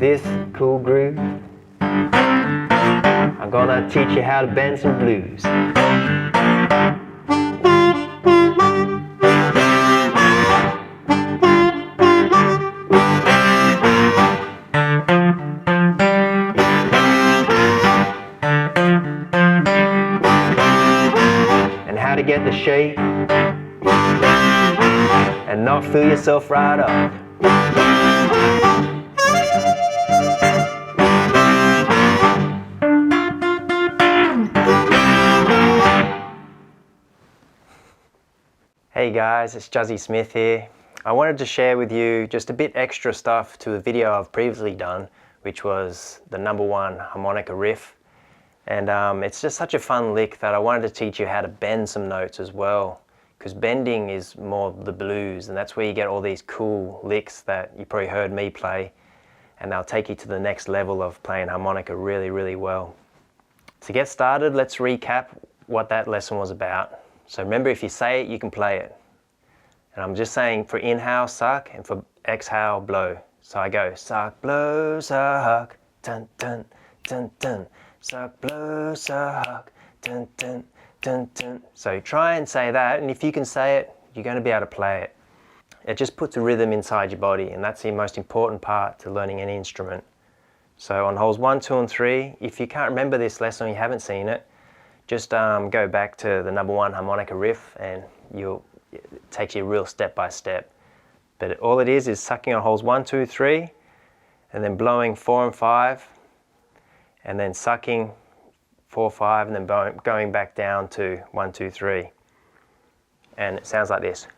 this cool groove. I'm gonna teach you how to bend some blues. And how to get the shape and not fill yourself right up. Hey guys, it's Juzzie Smith here. I wanted to share with you just a bit extra stuff to a video I've previously done, which was the #1 harmonica riff. And it's just such a fun lick that I wanted to teach you how to bend some notes as well, because bending is more the blues, and that's where you get all these cool licks that you probably heard me play, and they'll take you to the next level of playing harmonica really, really well. To get started, let's recap what that lesson was about. So remember, if you say it, you can play it. And I'm just saying for inhale, suck, and for exhale, blow. So I go, suck, blow, suck, dun, dun, dun, dun. Suck, blow, suck, dun, dun, dun, dun. So try and say that, and if you can say it, you're going to be able to play it. It just puts a rhythm inside your body, and that's the most important part to learning any instrument. So on holes 1, 2, and 3, if you can't remember this lesson or you haven't seen it, just go back to the #1 harmonica riff, and it takes you real step by step. But all it is sucking on holes 1, 2, 3, and then blowing 4 and 5, and then sucking 4, 5, and then going back down to 1, 2, 3. And it sounds like this.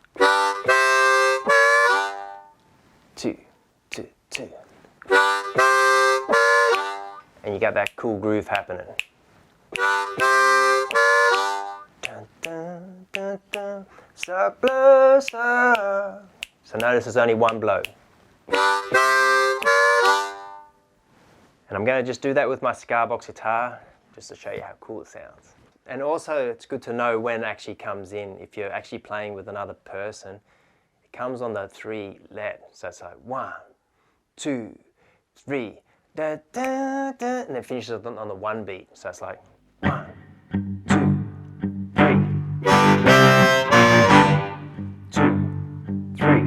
2, 2, 2. And you got that cool groove happening. Dun, dun, dun, dun. Suck, blow, suck. So notice there's only one blow. And I'm going to just do that with my Cigar box guitar, just to show you how cool it sounds. And also it's good to know when it actually comes in. If you're actually playing with another person, it comes on the 3 let. So it's like 1, 2, 3, da, da, da, and then finishes on the 1 beat. So it's like 1, 2, 3. 2, 3.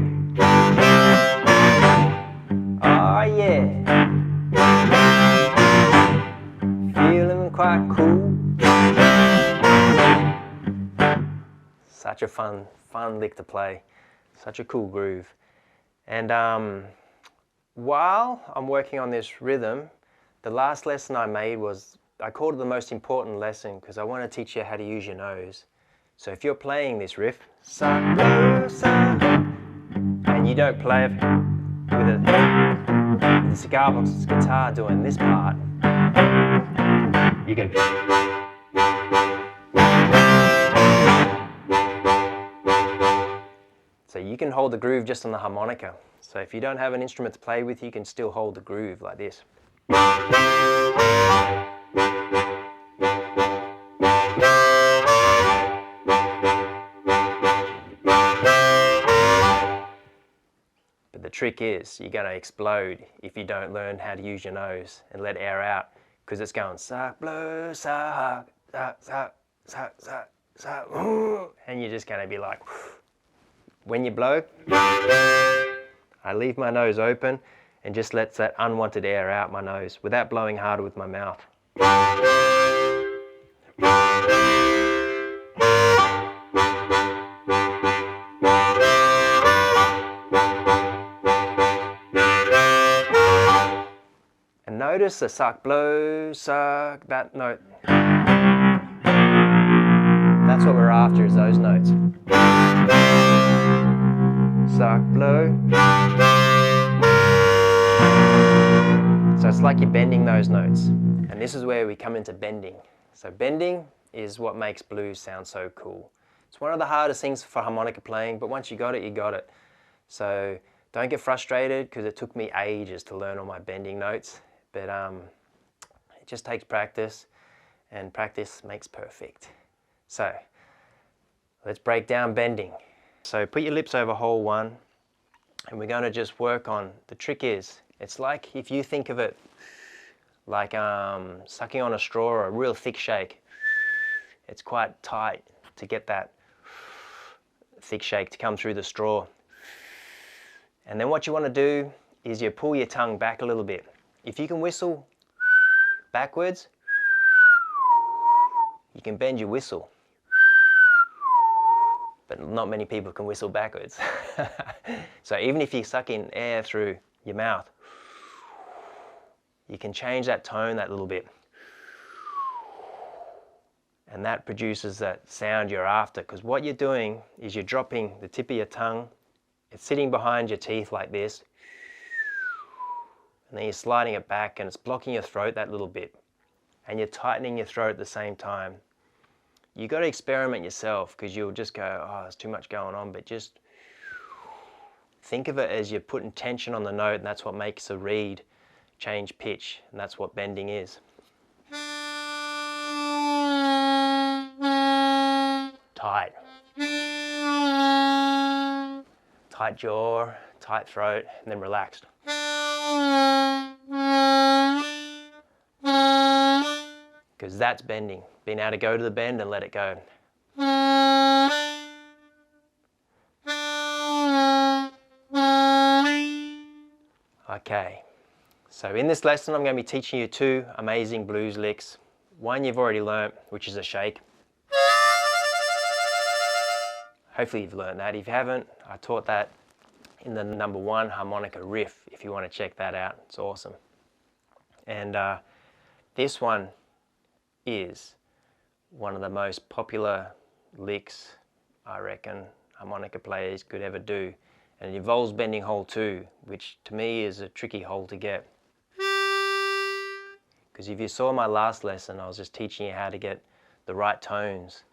Oh yeah. Feeling quite cool. Such a fun lick to play. Such a cool groove. And while I'm working on this rhythm, the last lesson I made was, I called it the most important lesson because I want to teach you how to use your nose. So if you're playing this riff, suck, blow, suck, and you don't play it with the Cigar box guitar doing this part, you go. So you can hold the groove just on the harmonica. So if you don't have an instrument to play with, you can still hold the groove like this. But the trick is, you're going to explode if you don't learn how to use your nose and let air out, because it's going suck, blow, suck, suck, suck, suck, suck, suck, and you're just going to be like, when you blow, I leave my nose open and just lets that unwanted air out my nose without blowing harder with my mouth. And notice the suck, blow, suck, that note. That's what we're after, is those notes. Suck, blow. So it's like you're bending those notes. And this is where we come into bending. So bending is what makes blues sound so cool. It's one of the hardest things for harmonica playing, but once you got it, you got it. So don't get frustrated, because it took me ages to learn all my bending notes. But it just takes practice, and practice makes perfect. So let's break down bending. So put your lips over hole 1, And we're going to just work on, the trick is, it's like if you think of it like sucking on a straw or a real thick shake. It's quite tight to get that thick shake to come through the straw. And then what you want to do is you pull your tongue back a little bit. If you can whistle backwards, you can bend your whistle. But not many people can whistle backwards. So even if you suck in air through your mouth, you can change that tone that little bit. And that produces that sound you're after, because what you're doing is you're dropping the tip of your tongue, it's sitting behind your teeth like this, and then you're sliding it back and it's blocking your throat that little bit, and you're tightening your throat at the same time. You've got to experiment yourself, because you'll just go, oh, there's too much going on, but just think of it as you're putting tension on the note, and that's what makes a reed change pitch, and that's what bending is. Tight. Tight jaw, tight throat, and then relaxed. Because that's bending. Being able to go to the bend and let it go. Okay, so in this lesson I'm going to be teaching you two amazing blues licks. One you've already learnt, which is a shake. Hopefully you've learned that. If you haven't, I taught that in the #1 harmonica riff, if you want to check that out. It's awesome. And this one is one of the most popular licks I reckon harmonica players could ever do. And it involves bending hole 2, which to me is a tricky hole to get. Because if you saw my last lesson, I was just teaching you how to get the right tones,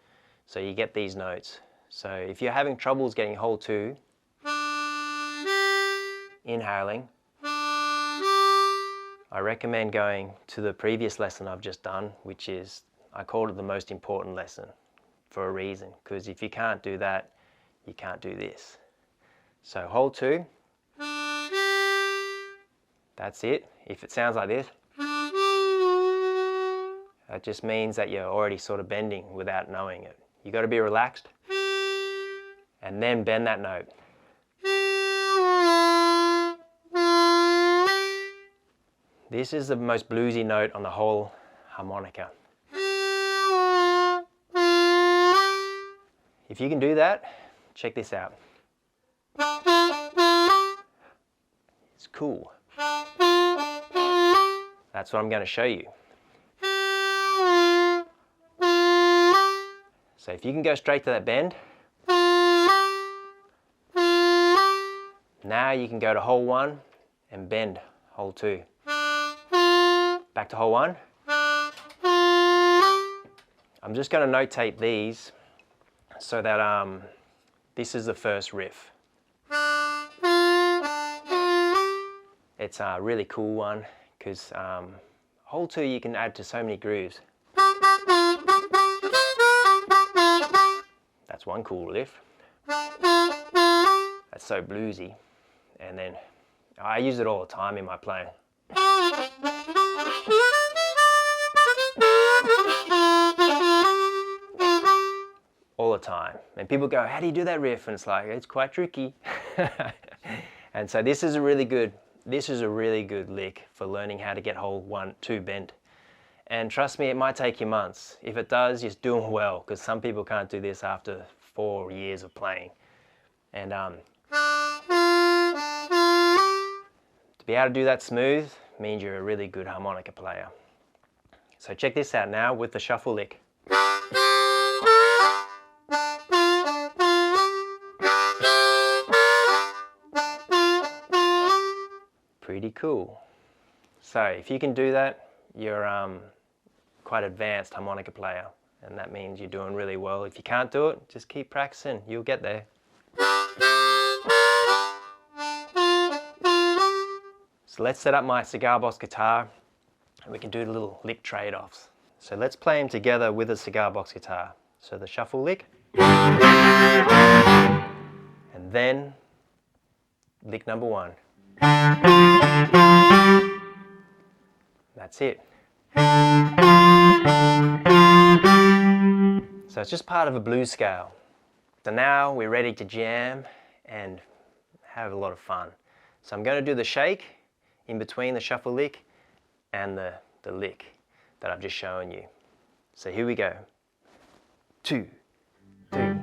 so you get these notes. So if you're having troubles getting hole 2, inhaling, I recommend going to the previous lesson I've just done, which is, I called it the most important lesson for a reason, because if you can't do that, you can't do this. So hole 2, that's it. If it sounds like this, that just means that you're already sort of bending without knowing it. You got to be relaxed and then bend that note. This is the most bluesy note on the whole harmonica. If you can do that, check this out. It's cool. That's what I'm going to show you. So if you can go straight to that bend, now you can go to hole 1 and bend hole 2. Back to hole 1. I'm just going to notate these so that this is the first riff. It's a really cool one, because hole 2 you can add to so many grooves. That's one cool riff. That's so bluesy. And then I use it all the time in my playing. All the time. And people go, how do you do that riff? And it's like, it's quite tricky. And so this is a really good lick for learning how to get hole 1, 2 bent. And trust me, it might take you months. If it does, you're doing well, because some people can't do this after 4 years of playing. And to be able to do that smooth means you're a really good harmonica player. So check this out now with the shuffle lick. Pretty cool. So if you can do that, you're quite advanced harmonica player, and that means you're doing really well. If you can't do it, just keep practicing, you'll get there. So let's set up my Cigar Box guitar and we can do the little lick trade-offs. So let's play them together with a Cigar Box guitar. So the shuffle lick, and then lick number 1. That's it. So it's just part of a blues scale. So now we're ready to jam and have a lot of fun. So I'm going to do the shake in between the shuffle lick and the lick that I've just shown you. So here we go. 2, 3.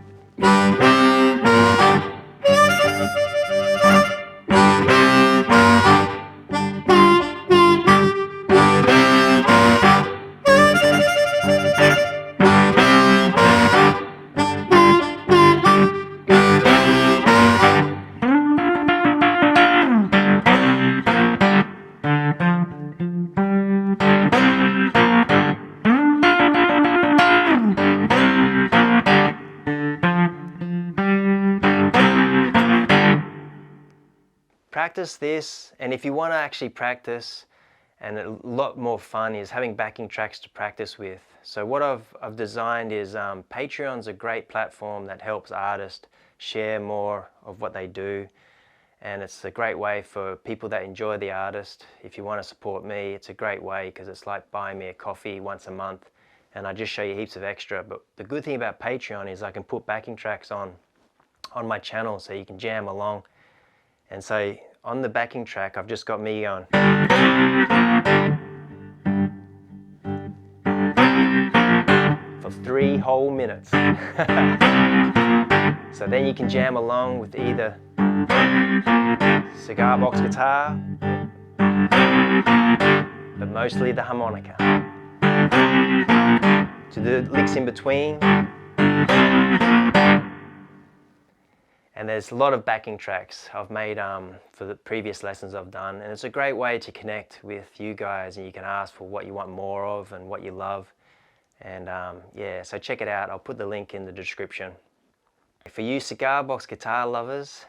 Practice this, and if you want to actually practice, and a lot more fun is having backing tracks to practice with. So what I've designed is Patreon's a great platform that helps artists share more of what they do, and it's a great way for people that enjoy the artist. If you want to support me, it's a great way because it's like buying me a coffee once a month, and I just show you heaps of extra. But the good thing about Patreon is I can put backing tracks on my channel so you can jam along. And so on the backing track, I've just got me going. For 3 whole minutes. So then you can jam along with either cigar box guitar, but mostly the harmonica. To the licks in between. And there's a lot of backing tracks I've made for the previous lessons I've done, and it's a great way to connect with you guys, and you can ask for what you want more of and what you love. And yeah, so check it out. I'll put the link in the description. For you cigar box guitar lovers,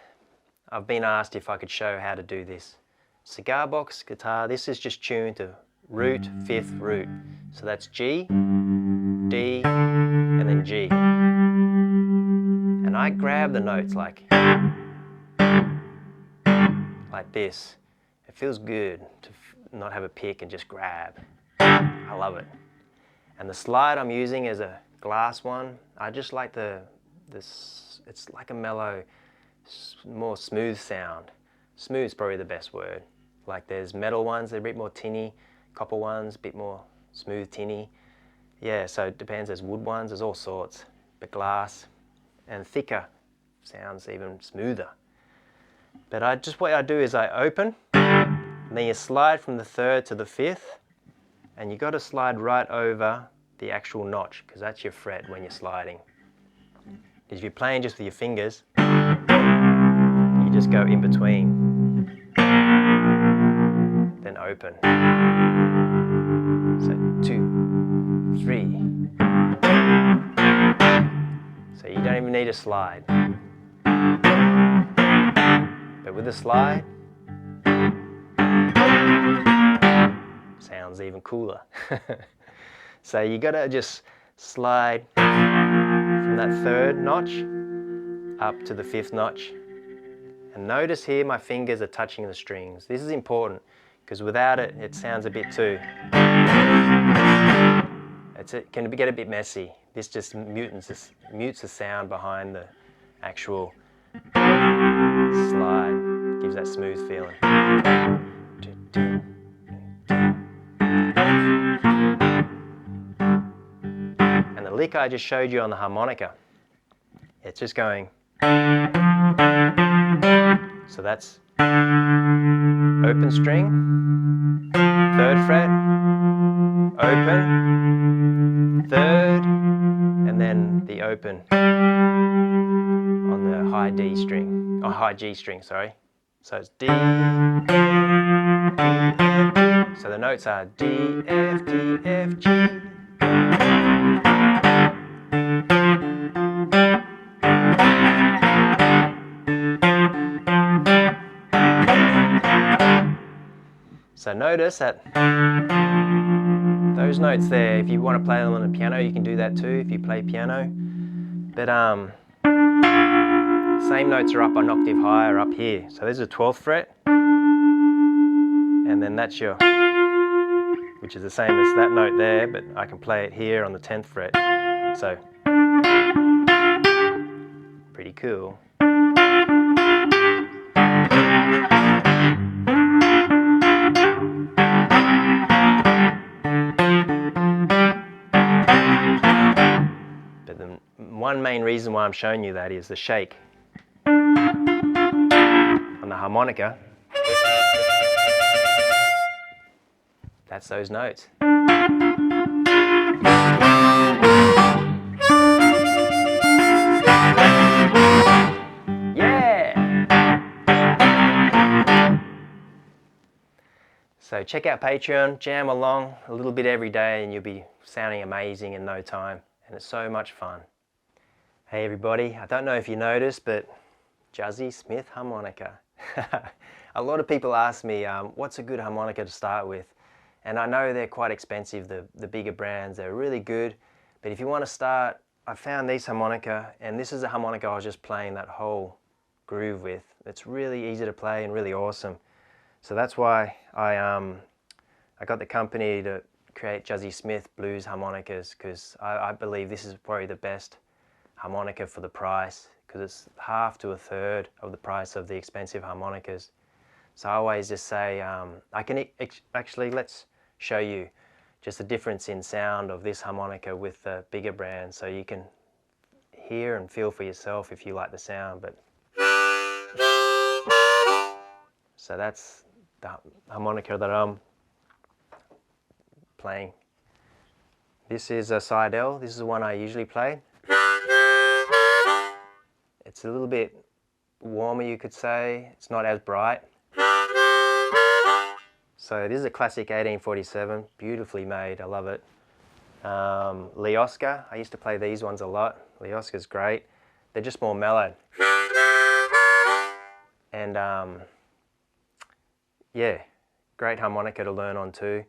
I've been asked if I could show how to do this. Cigar box guitar, this is just tuned to root, 5th root. So that's G, D, and then G. And I grab the notes like this. It feels good to not have a pick and just grab. I love it. And the slide I'm using is a glass one. I just like this. It's like a mellow, more smooth sound. Smooth is probably the best word. Like there's metal ones, they're a bit more tinny. Copper ones, a bit more smooth tinny. Yeah, so it depends. There's wood ones, there's all sorts. But glass. And thicker sounds even smoother. But what I do is I open, and then you slide from the 3rd to the 5th, and you got to slide right over the actual notch, because that's your fret when you're sliding. If you're playing just with your fingers, you just go in between, then open. So 2, 3. So you don't even need a slide. But with a slide, sounds even cooler. So you gotta just slide from that 3rd notch up to the 5th notch. And notice here my fingers are touching the strings. This is important because without it, it sounds a bit too. It can get a bit messy. This just mutes the sound behind the actual slide. Gives that smooth feeling. And the lick I just showed you on the harmonica, it's just going. So that's open string, 3rd fret, open, 3rd, and then the open on the high D string, or high G string, sorry. So it's D, so the notes are D, F, D, F, G. So notice that those notes there, if you want to play them on the piano, you can do that too if you play piano. But Same notes are up an octave higher up here. So there's a 12th fret, and then that's your, which is the same as that note there, but I can play it here on the 10th fret. So, pretty cool. But the one main reason why I'm showing you that is the shake on the harmonica. That's those notes. Yeah! So check out Patreon, jam along a little bit every day and you'll be sounding amazing in no time. And it's so much fun. Hey everybody, I don't know if you noticed, but Juzzie Smith harmonica. A lot of people ask me, what's a good harmonica to start with? And I know they're quite expensive, the bigger brands, they're really good. But if you want to start, I found this harmonica, and this is a harmonica I was just playing that whole groove with. It's really easy to play and really awesome. So that's why I got the company to create Juzzie Smith blues harmonicas, because I believe this is probably the best harmonica for the price, because it's half to a third of the price of the expensive harmonicas. So I always just say, I can actually, let's show you just the difference in sound of this harmonica with the bigger brand, so you can hear and feel for yourself if you like the sound. But so that's the harmonica that I'm playing. This is a Sidel. This is the one I usually play. It's a little bit warmer, you could say. It's not as bright. So this is a classic 1847, beautifully made, I love it. Oscar, I used to play these ones a lot. Oscar's great. They're just more mellow. And yeah, great harmonica to learn on too.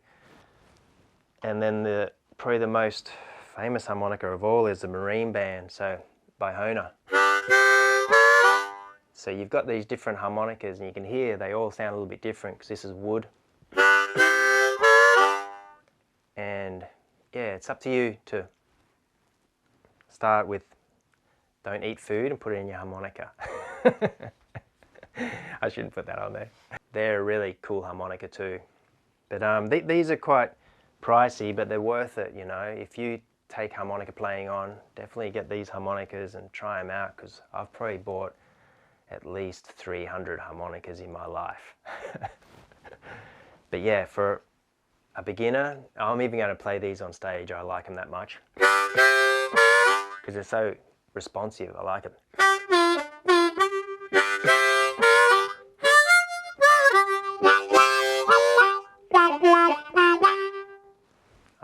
And then probably the most famous harmonica of all is the Marine Band, so by Hohner. So you've got these different harmonicas and you can hear they all sound a little bit different because this is wood. And yeah, it's up to you to start with don't eat food and put it in your harmonica. I shouldn't put that on there. They're a really cool harmonica too. But these are quite pricey, but they're worth it, you know. If you take harmonica playing on, definitely get these harmonicas and try them out, because I've probably bought at least 300 harmonicas in my life. But yeah, for a beginner, I'm even going to play these on stage. I like them that much because they're so responsive. I like it.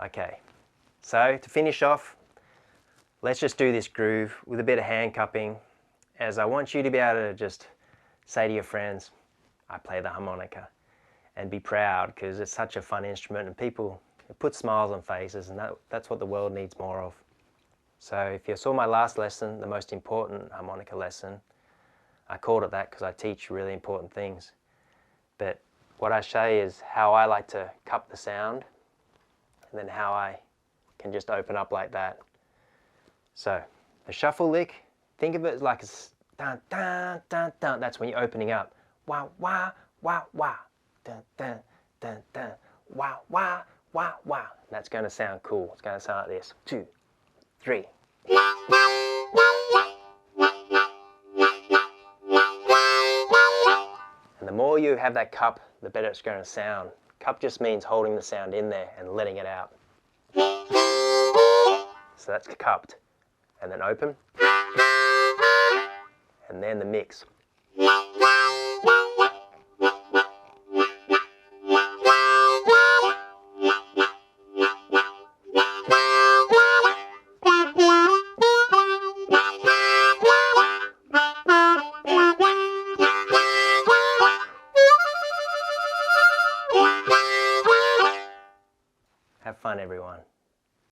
Okay, so to finish off, let's just do this groove with a bit of hand cupping, as I want you to be able to just say to your friends, I play the harmonica, and be proud, because it's such a fun instrument and it puts smiles on faces, and that's what the world needs more of. So if you saw my last lesson, the most important harmonica lesson, I called it that because I teach really important things. But what I show you is how I like to cup the sound, and then how I can just open up like that. So the shuffle lick, think of it like a dun, dun, dun, dun. That's when you're opening up. Wah, wah, wah, wah. Dun, dun, dun, dun. Wah, wah, wah, wah. That's going to sound cool. It's going to sound like this. 2, 3. And the more you have that cup, the better it's going to sound. Cup just means holding the sound in there and letting it out. So that's cupped. And then open. And then the mix.